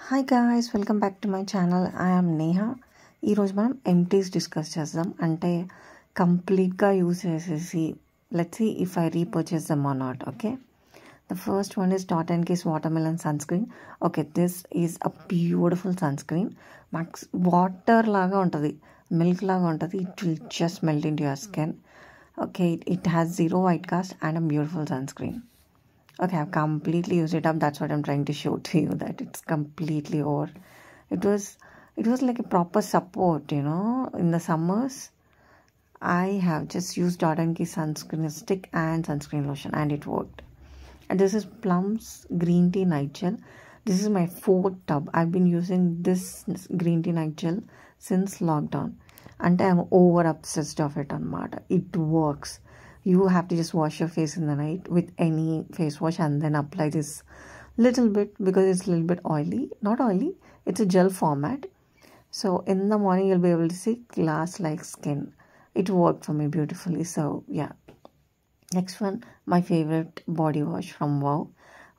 Hi guys, welcome back to my channel. I'm Neha. ఈరోజు మనం empties discuss చేద్దాం. అంటే కంప్లీట్గా యూజ్ చేసేసి let's see if I repurchase them or not. Okay, the first one is Dot and Key's watermelon sunscreen. Okay, this is a beautiful sunscreen. మాక్స్ water లాగా ఉంటుంది, milk లాగా ఉంటుంది. It will just melt into your skin. Okay, it has zero white cast and a beautiful sun screen. Okay, I've completely used it up. That's what I'm trying to show to you, that it's completely over. It was like a proper support, in the summers. I have just used Dot & Key sunscreen stick and sunscreen lotion and it worked. And this is Plum's green tea night gel. This is my 4th tub. I've been using this green tea night gel since lockdown. And I'm over obsessed of it anamata. It works. You have to just wash your face in the night with any face wash and then apply this little bit because it's a little bit oily. Not oily, it's a gel format. So in the morning you'll be able to see glass-like skin. It worked for me beautifully. So yeah. Next one, my favorite body wash from Wow.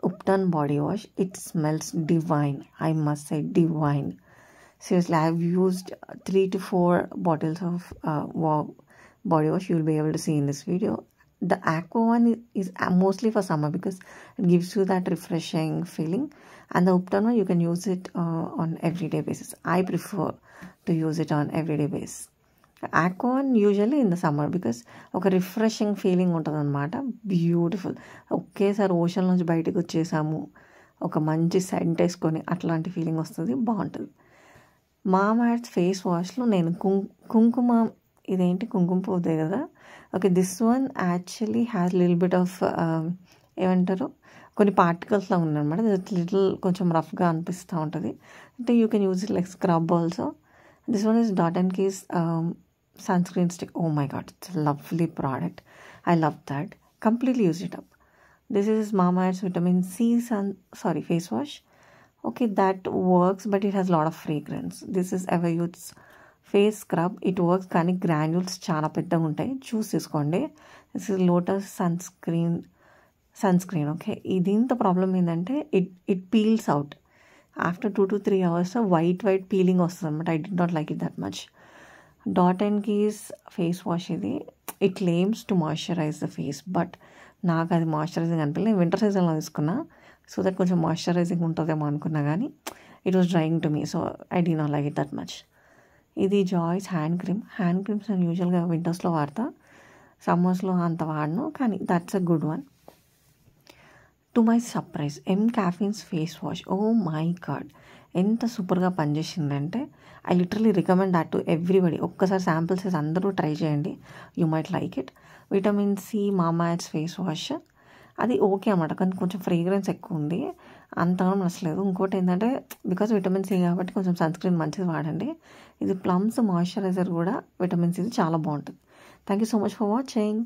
Upton body wash. It smells divine. I must say divine. Seriously, I've used 3 to 4 bottles of Wow body wash. You'll be able to see in this video. The aqua one is mostly for summer because it gives you that refreshing feeling, and the Upton one you can use it on everyday basis. I prefer to use it on everyday basis. Aqua one usually in the summer because ఒక refreshing feeling ఉంటుంది అనమాట. Beautiful. ఒకేసారి ocean నుంచి బయటకు వచ్చేసాము, ఒక మంచి cent వేసుకొని అట్లాంటి ఫీలింగ్ వస్తుంది, బాగుంటుంది. మామా ఎర్త్ ఫేస్ వాష్లో నేను కుంకుమ, ఇదేంటి కుంకుమ పువ్వుదే కదా. Okay, this one actually has little bit of ఏమంటారు, కొన్ని పార్టికల్స్లో ఉందన్నమాట. లిటిల్ కొంచెం రఫ్గా అనిపిస్తూ ఉంటుంది. అంటే you can use it like scrub also. This one is Dot and Key's sunscreen stick. Oh my god, it's lovely product. I love that. Completely use it up. This is Mamaearth vitamin C face wash. Okay, that works, but it has a lot of fragrance. This is Everyuth's face scrub. It works, కానీ granules చాలా పెద్దగా ఉంటాయి, చూసి తీసుకోండి. This is Lotus sunscreen. Okay, దీంతో problem ఏంటంటే it peels out after 2 to 3 hours. White peeling వస్తుంది అనమాట. I D not like it that much. Dot and Key's face wash ఇది. It claims to moisturize the face, but నాకు అది moisturising అనిపించలేదు. నేను winter సీజన్లో తీసుకున్నా, సో దట్ కొంచెం మాయిశ్చరైజింగ్ ఉంటుందేమో అనుకున్నా, కానీ it was drying to me, so I D not like it that much. ఇది జాయ్స్ హ్యాండ్ క్రీమ్స్ నేను యూజువల్గా వింటర్స్లో వాడతా, సమ్మర్స్లో అంత వాడను, కానీ that's a good one. To my surprise, caffeine's face wash. Oh my God, ఎంత సూపర్గా పనిచేసిందంటే I literally recommend that to everybody. ఒక్కసారి శాంపిల్స్ వేసి అందరూ ట్రై చేయండి, you might like it. Vitamin C Mamaearth face wash అది okay అన్నమాట, కానీ కొంచెం ఫ్రేగ్రెన్స్ ఎక్కువ ఉంది, అంతగా నచ్చలేదు. ఇంకోటి ఏంటంటే బికాజ్ విటమిన్ సి కాబట్టి కొంచెం సన్ స్క్రీన్ మంచిది వాడండి. ఇది ప్లమ్స్ మాయిశ్చరైజర్ కూడా విటమిన్ సి చాలా బాగుంటుంది. Thank you so much for watching.